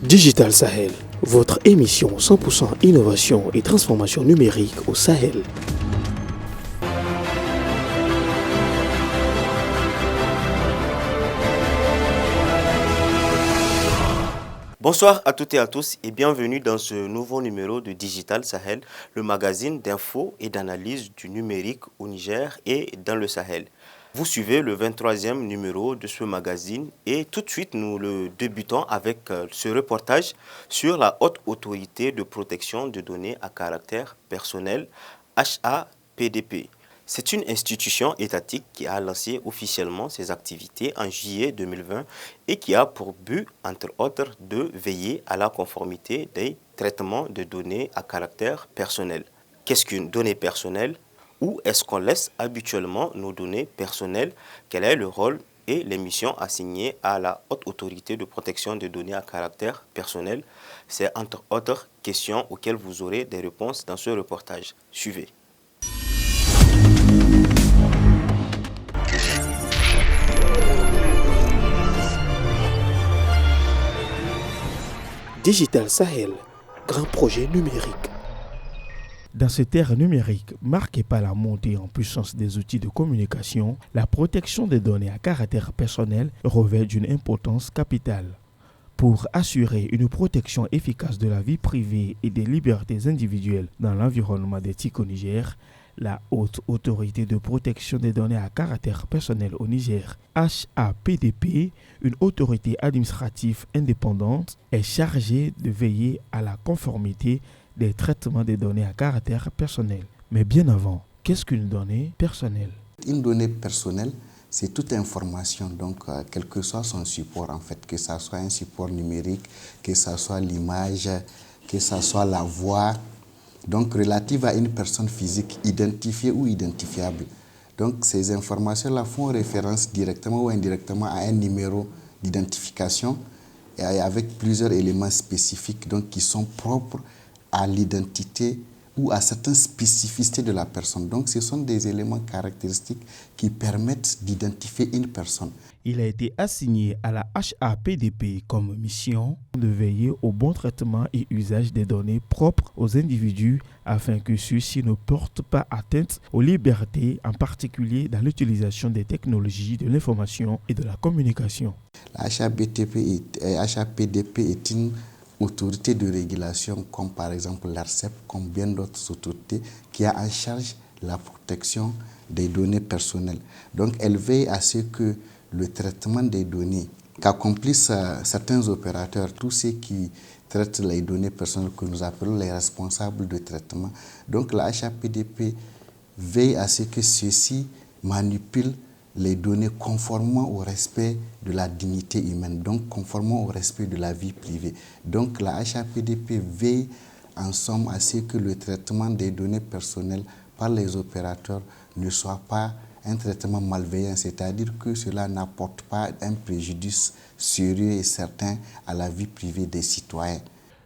Digital Sahel, votre émission 100% innovation et transformation numérique au Sahel. Bonsoir à toutes et à tous et bienvenue dans ce nouveau numéro de Digital Sahel, le magazine d'infos et d'analyse du numérique au Niger et dans le Sahel. Vous suivez le 23e numéro de ce magazine et tout de suite nous le débutons avec ce reportage sur la Haute Autorité de protection de données à caractère personnel, HAPDP. C'est une institution étatique qui a lancé officiellement ses activités en juillet 2020 et qui a pour but, entre autres, de veiller à la conformité des traitements de données à caractère personnel. Qu'est-ce qu'une donnée personnelle? Où est-ce qu'on laisse habituellement nos données personnelles? Quel est le rôle et les missions assignées à la Haute Autorité de protection des données à caractère personnel? C'est entre autres questions auxquelles vous aurez des réponses dans ce reportage. Suivez. Digital Sahel, grand projet numérique. Dans cette ère numérique, marquée par la montée en puissance des outils de communication, la protection des données à caractère personnel revêt d'une importance capitale. Pour assurer une protection efficace de la vie privée et des libertés individuelles dans l'environnement des TIC au Niger, la Haute Autorité de protection des données à caractère personnel au Niger, HAPDP, une autorité administrative indépendante, est chargée de veiller à la conformité des traitements des données à caractère personnel. Mais bien avant, qu'est-ce qu'une donnée personnelle? Une donnée personnelle, c'est toute information, donc quel que soit son support en fait, que ce soit un support numérique, que ce soit l'image, que ce soit la voix, donc relative à une personne physique identifiée ou identifiable. Donc ces informations-là font référence directement ou indirectement à un numéro d'identification et avec plusieurs éléments spécifiques donc, qui sont propres à l'identité ou à certaines spécificités de la personne. Donc ce sont des éléments caractéristiques qui permettent d'identifier une personne. Il a été assigné à la HAPDP comme mission de veiller au bon traitement et usage des données propres aux individus afin que ceux-ci ne portent pas atteinte aux libertés, en particulier dans l'utilisation des technologies de l'information et de la communication. La HAPDP est une autorité de régulation comme par exemple l'ARCEP, comme bien d'autres autorités, qui a en charge la protection des données personnelles. Donc elle veille à ce que le traitement des données qu'accomplissent certains opérateurs, tous ceux qui traitent les données personnelles que nous appelons les responsables de traitement. Donc la HAPDP veille à ce que ceux-ci manipulent les données conformément au respect de la dignité humaine, donc conformément au respect de la vie privée. Donc la HAPDP veille en somme à ce que le traitement des données personnelles par les opérateurs ne soit pas un traitement malveillant, c'est-à-dire que cela n'apporte pas un préjudice sérieux et certain à la vie privée des citoyens.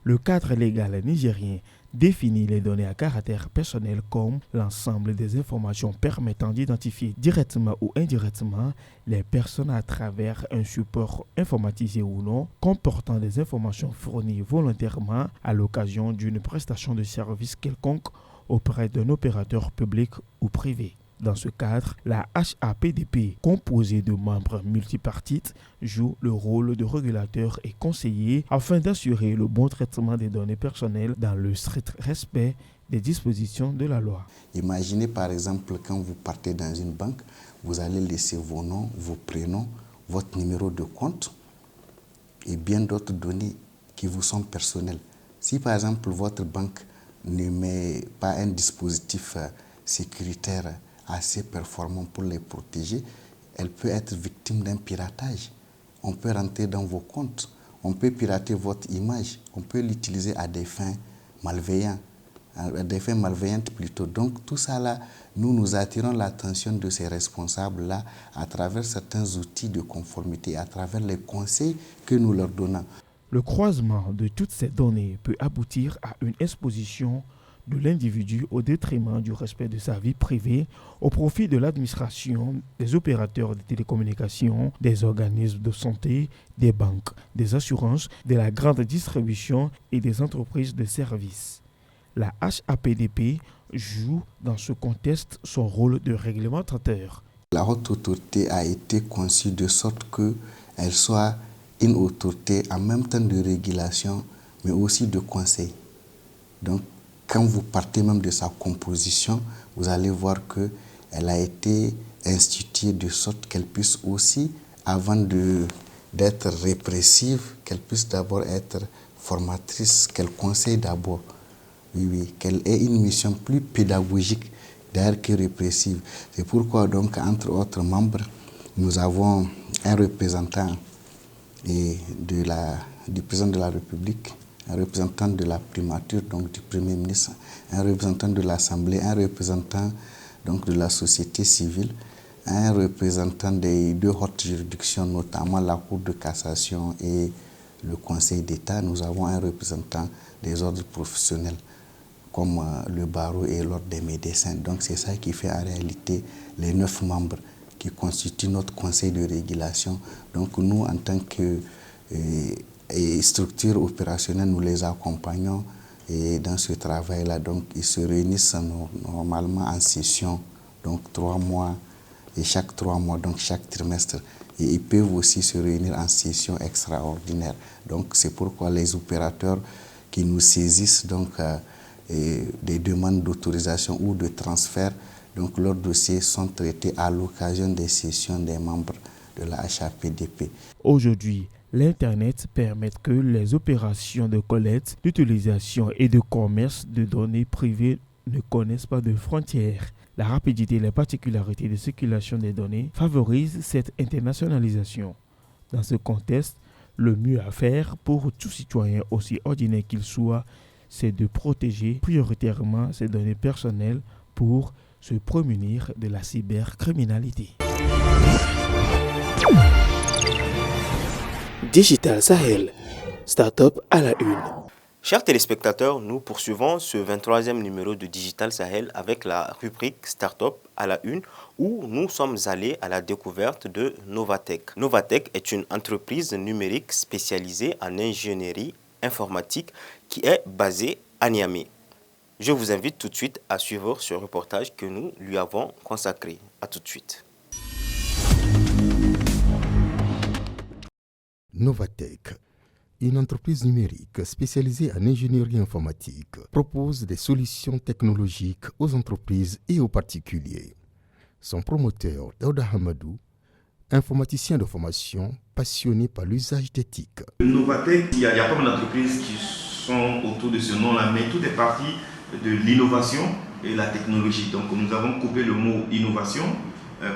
Le cadre légal nigérien définit les données à caractère personnel comme l'ensemble des informations permettant d'identifier directement ou indirectement les personnes à travers un support informatisé ou non, comportant des informations fournies volontairement à l'occasion d'une prestation de service quelconque auprès d'un opérateur public ou privé. Dans ce cadre, la HAPDP, composée de membres multipartites, joue le rôle de régulateur et conseiller afin d'assurer le bon traitement des données personnelles dans le strict respect des dispositions de la loi. Imaginez par exemple quand vous partez dans une banque, vous allez laisser vos noms, vos prénoms, votre numéro de compte et bien d'autres données qui vous sont personnelles. Si par exemple votre banque ne met pas un dispositif sécuritaire assez performant pour les protéger, elle peut être victime d'un piratage. On peut rentrer dans vos comptes, on peut pirater votre image, on peut l'utiliser à des fins malveillantes, plutôt. Donc tout ça là, nous attirons l'attention de ces responsables-là à travers certains outils de conformité, à travers les conseils que nous leur donnons. Le croisement de toutes ces données peut aboutir à une exposition de l'individu au détriment du respect de sa vie privée au profit de l'administration, des opérateurs de télécommunications, des organismes de santé, des banques, des assurances, de la grande distribution et des entreprises de services. La HAPDP joue dans ce contexte son rôle de réglementateur. La haute autorité a été conçue de sorte qu'elle soit une autorité en même temps de régulation, mais aussi de conseil. Donc, quand vous partez même de sa composition, vous allez voir qu'elle a été instituée de sorte qu'elle puisse aussi, avant d'être répressive, qu'elle puisse d'abord être formatrice, qu'elle conseille d'abord. Oui, qu'elle ait une mission plus pédagogique d'ailleurs que répressive. C'est pourquoi, donc, entre autres membres, nous avons un représentant du président de la République, un représentant de la primature, donc du Premier ministre, un représentant de l'Assemblée, un représentant donc, de la société civile, un représentant des deux hautes juridictions, notamment la Cour de cassation et le Conseil d'État. Nous avons un représentant des ordres professionnels, comme le barreau et l'ordre des médecins. Donc c'est ça qui fait en réalité les 9 membres qui constituent notre conseil de régulation. Donc nous, en tant que structure opérationnelle, nous les accompagnons et dans ce travail-là. Donc ils se réunissent normalement en session, donc 3 mois, et chaque 3 mois, donc chaque trimestre. Et ils peuvent aussi se réunir en session extraordinaire. Donc c'est pourquoi les opérateurs qui nous saisissent donc, des demandes d'autorisation ou de transfert, donc leurs dossiers sont traités à l'occasion des sessions des membres de la HAPDP. Aujourd'hui, l'Internet permet que les opérations de collecte, d'utilisation et de commerce de données privées ne connaissent pas de frontières. La rapidité et les particularités de circulation des données favorisent cette internationalisation. Dans ce contexte, le mieux à faire pour tout citoyen, aussi ordinaire qu'il soit, c'est de protéger prioritairement ses données personnelles pour se prémunir de la cybercriminalité. Digital Sahel, start-up à la une. Chers téléspectateurs, nous poursuivons ce 23e numéro de Digital Sahel avec la rubrique Startup à la une où nous sommes allés à la découverte de Novatech. Novatech est une entreprise numérique spécialisée en ingénierie informatique qui est basée à Niamey. Je vous invite tout de suite à suivre ce reportage que nous lui avons consacré. À tout de suite. Novatech, une entreprise numérique spécialisée en ingénierie informatique, propose des solutions technologiques aux entreprises et aux particuliers. Son promoteur, Daouda Hamadou, informaticien de formation, passionné par l'usage des TIC. Novatech, il y a pas mal d'entreprises qui sont autour de ce nom-là, mais tout est parti de l'innovation et la technologie. Donc nous avons coupé le mot innovation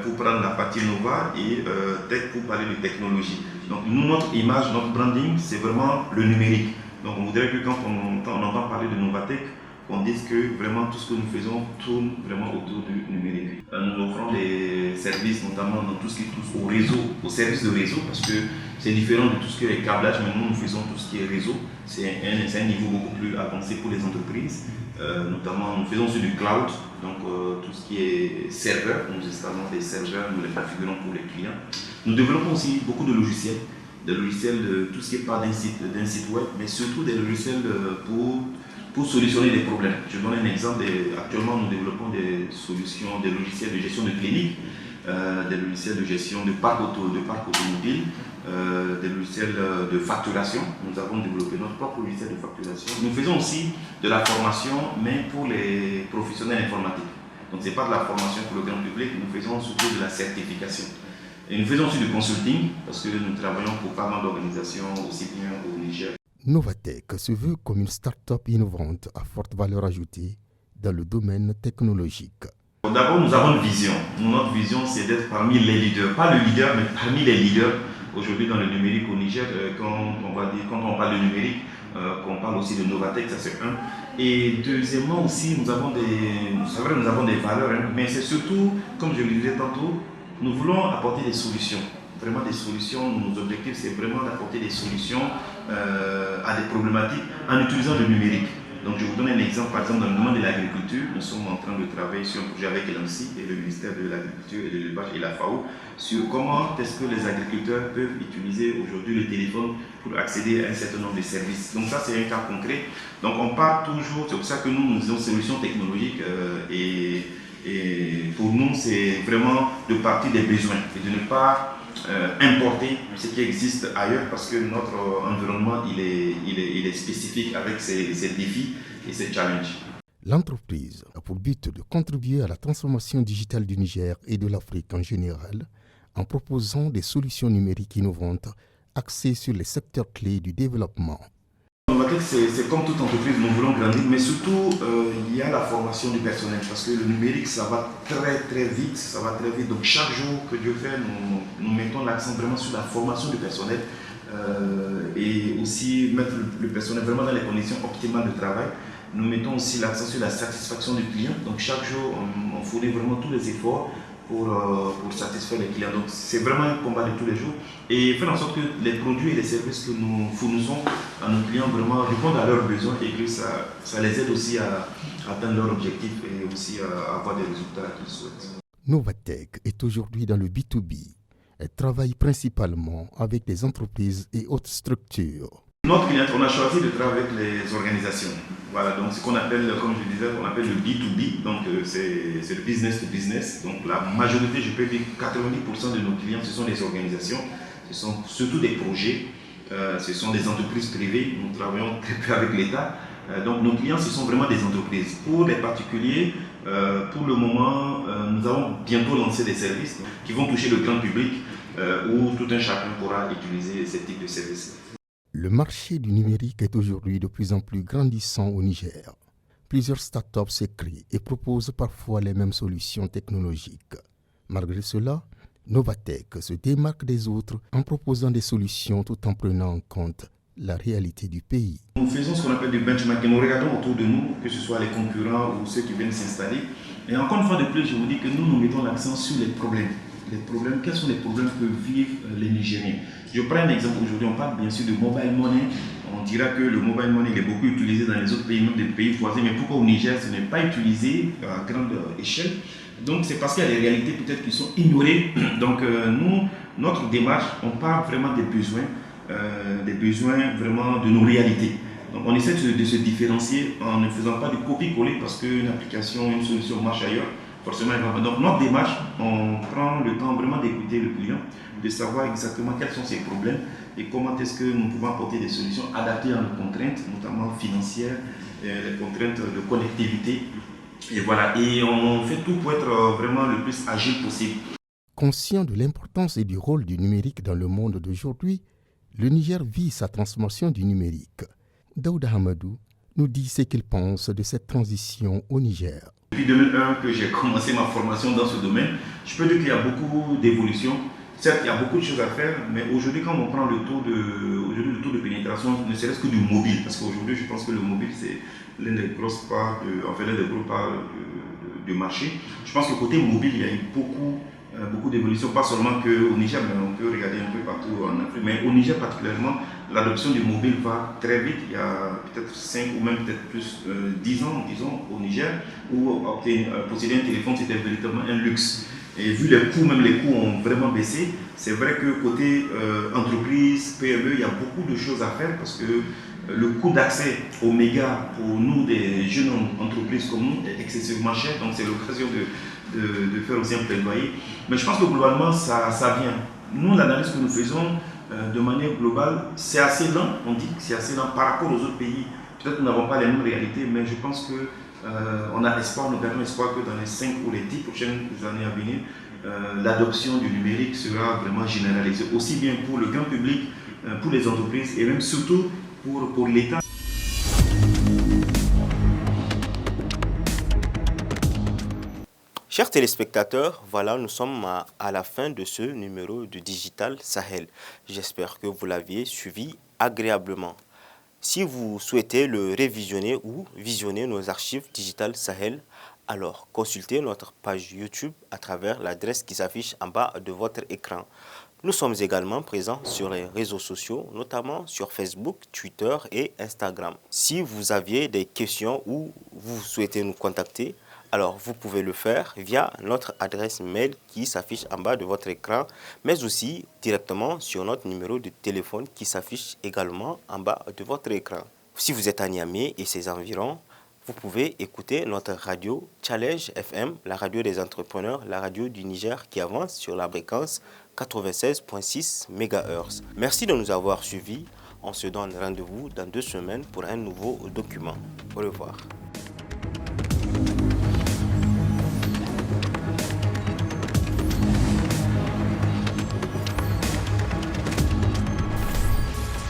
pour prendre la partie Nova et Tech pour parler de technologie. Donc nous, notre image, notre branding, c'est vraiment le numérique. Donc on voudrait que quand on entend parler de Novatech, qu'on dise que vraiment tout ce que nous faisons tourne vraiment autour du numérique. Nous offrons des services notamment dans tout ce qui touche au réseau, aux services de réseau, parce que c'est différent de tout ce qui est câblage, mais nous faisons tout ce qui est réseau. C'est un niveau beaucoup plus avancé pour les entreprises. Notamment, nous faisons aussi du cloud, donc tout ce qui est serveur. Nous installons des serveurs, nous les configurons pour les clients. Nous développons aussi beaucoup de logiciels de tout ce qui est pas d'un site web, mais surtout des logiciels pour solutionner des problèmes. Je donne un exemple. Actuellement, nous développons des solutions, des logiciels de gestion de clinique, des logiciels de gestion de parc automobile, des logiciels de facturation. Nous avons développé notre propre logiciel de facturation. Nous faisons aussi de la formation, mais pour les professionnels informatiques. Donc, ce n'est pas de la formation pour le grand public, nous faisons surtout de la certification. Et nous faisons aussi du consulting, parce que nous travaillons pour pas mal d'organisations, aussi bien au Niger. Novatech se veut comme une start-up innovante à forte valeur ajoutée dans le domaine technologique. D'abord, nous avons une vision. Notre vision, c'est d'être parmi les leaders. Pas le leader, mais parmi les leaders. Aujourd'hui, dans le numérique au Niger, quand on parle de numérique, qu'on parle aussi de Novatech, ça c'est un. Et deuxièmement aussi, nous avons des valeurs, hein, mais c'est surtout, comme je le disais tantôt, nous voulons apporter des solutions. Vraiment des solutions, nos objectifs, c'est vraiment d'apporter des solutions à des problématiques en utilisant le numérique. Donc je vous donne un exemple, par exemple dans le domaine de l'agriculture, nous sommes en train de travailler sur un projet avec l'ANSI et le ministère de l'Agriculture et de l'Élevage et la FAO sur comment est-ce que les agriculteurs peuvent utiliser aujourd'hui le téléphone pour accéder à un certain nombre de services. Donc ça c'est un cas concret. Donc on part toujours, c'est pour ça que nous avons une solution technologique et pour nous c'est vraiment de partir des besoins et de ne pas importer ce qui existe ailleurs parce que notre environnement il est spécifique avec ses défis et ses challenges. L'entreprise a pour but de contribuer à la transformation digitale du Niger et de l'Afrique en général en proposant des solutions numériques innovantes axées sur les secteurs clés du développement. Novatec, c'est comme toute entreprise, nous voulons grandir, mais surtout il y a la formation du personnel parce que le numérique ça va très vite, donc chaque jour que Dieu fait, nous mettons l'accent vraiment sur la formation du personnel et aussi mettre le personnel vraiment dans les conditions optimales de travail. Nous mettons aussi l'accent sur la satisfaction du client, donc chaque jour on fournit vraiment tous les efforts pour satisfaire les clients. Donc c'est vraiment un combat de tous les jours et faire en sorte que les produits et les services que nous fournissons à nos clients vraiment répondent à leurs besoins et que ça les aide aussi à atteindre leurs objectifs et aussi à avoir des résultats qu'ils souhaitent. Novatec est aujourd'hui dans le B2B. Elle travaille principalement avec des entreprises et autres structures. Notre client, on a choisi de travailler avec les organisations. Voilà, donc ce qu'on appelle, comme je disais, on appelle le B2B, donc c'est le business to business. Donc la majorité, je peux dire 90% de nos clients, ce sont des organisations, ce sont surtout des projets, ce sont des entreprises privées, nous travaillons très peu avec l'État. Donc nos clients, ce sont vraiment des entreprises. Pour les particuliers, pour le moment, nous allons bientôt lancer des services qui vont toucher le grand public où tout un chacun pourra utiliser ce type de services. Le marché du numérique est aujourd'hui de plus en plus grandissant au Niger. Plusieurs startups s'écrient et proposent parfois les mêmes solutions technologiques. Malgré cela, Novatec se démarque des autres en proposant des solutions tout en prenant en compte la réalité du pays. Nous faisons ce qu'on appelle du benchmarking. Nous regardons autour de nous, que ce soit les concurrents ou ceux qui viennent s'installer. Et encore une fois de plus, je vous dis que nous mettons l'accent sur les problèmes. Les problèmes, quels sont les problèmes que vivent les Nigériens? Je prends un exemple aujourd'hui, on parle bien sûr de mobile money. On dira que le mobile money il est beaucoup utilisé dans les autres pays, même des pays voisins, mais pourquoi au Niger ce n'est pas utilisé à grande échelle? Donc c'est parce qu'il y a des réalités peut-être qui sont ignorées. Donc nous, notre démarche, on parle vraiment des besoins vraiment de nos réalités. Donc on essaie de se différencier en ne faisant pas de copier-coller parce qu'une application, une solution marche ailleurs. Forcément, donc notre démarche, on prend le temps vraiment d'écouter le client, de savoir exactement quels sont ses problèmes et comment est-ce que nous pouvons apporter des solutions adaptées à nos contraintes, notamment financières, les contraintes de connectivité. Et voilà, et on fait tout pour être vraiment le plus agile possible. Conscient de l'importance et du rôle du numérique dans le monde d'aujourd'hui, le Niger vit sa transformation du numérique. Daouda Hamadou nous dit ce qu'il pense de cette transition au Niger. Depuis 2001 que j'ai commencé ma formation dans ce domaine, je peux dire qu'il y a beaucoup d'évolutions. Certes, il y a beaucoup de choses à faire, mais aujourd'hui, quand on prend le taux de pénétration, ne serait-ce que du mobile, parce qu'aujourd'hui, je pense que le mobile, c'est l'une des grosses parts, l'une des gros parts du marché. Je pense que côté mobile, il y a eu beaucoup d'évolutions, pas seulement qu'au Niger, mais on peut regarder un peu partout en Afrique. Mais au Niger particulièrement, l'adoption du mobile va très vite. Il y a peut-être 5 ou même peut-être plus 10 ans, disons, au Niger, où posséder un téléphone, c'était véritablement un luxe. Et vu les coûts, même les coûts ont vraiment baissé. C'est vrai que côté entreprise, PME, il y a beaucoup de choses à faire parce que le coût d'accès aux mégas pour nous, des jeunes entreprises comme nous, est excessivement cher. Donc c'est l'occasion de faire aussi un plaidoyer. Mais je pense que globalement, ça vient. Nous, l'analyse que nous faisons de manière globale, c'est assez lent. On dit que c'est assez lent par rapport aux autres pays. Peut-être que nous n'avons pas les mêmes réalités, mais je pense que on a espoir, nous gardons espoir que dans les 5 ou les 10 prochaines années à venir, l'adoption du numérique sera vraiment généralisée, aussi bien pour le grand public, pour les entreprises et même surtout pour l'État. Chers téléspectateurs, voilà, nous sommes à la fin de ce numéro de Digital Sahel. J'espère que vous l'aviez suivi agréablement. Si vous souhaitez le révisionner ou visionner nos archives Digital Sahel, alors consultez notre page YouTube à travers l'adresse qui s'affiche en bas de votre écran. Nous sommes également présents sur les réseaux sociaux, notamment sur Facebook, Twitter et Instagram. Si vous aviez des questions ou vous souhaitez nous contacter, alors vous pouvez le faire via notre adresse mail qui s'affiche en bas de votre écran, mais aussi directement sur notre numéro de téléphone qui s'affiche également en bas de votre écran. Si vous êtes à Niamey et ses environs, vous pouvez écouter notre radio Challenge FM, la radio des entrepreneurs, la radio du Niger qui avance sur la fréquence 96.6 MHz. Merci de nous avoir suivis. On se donne rendez-vous dans 2 semaines pour un nouveau document. Au revoir.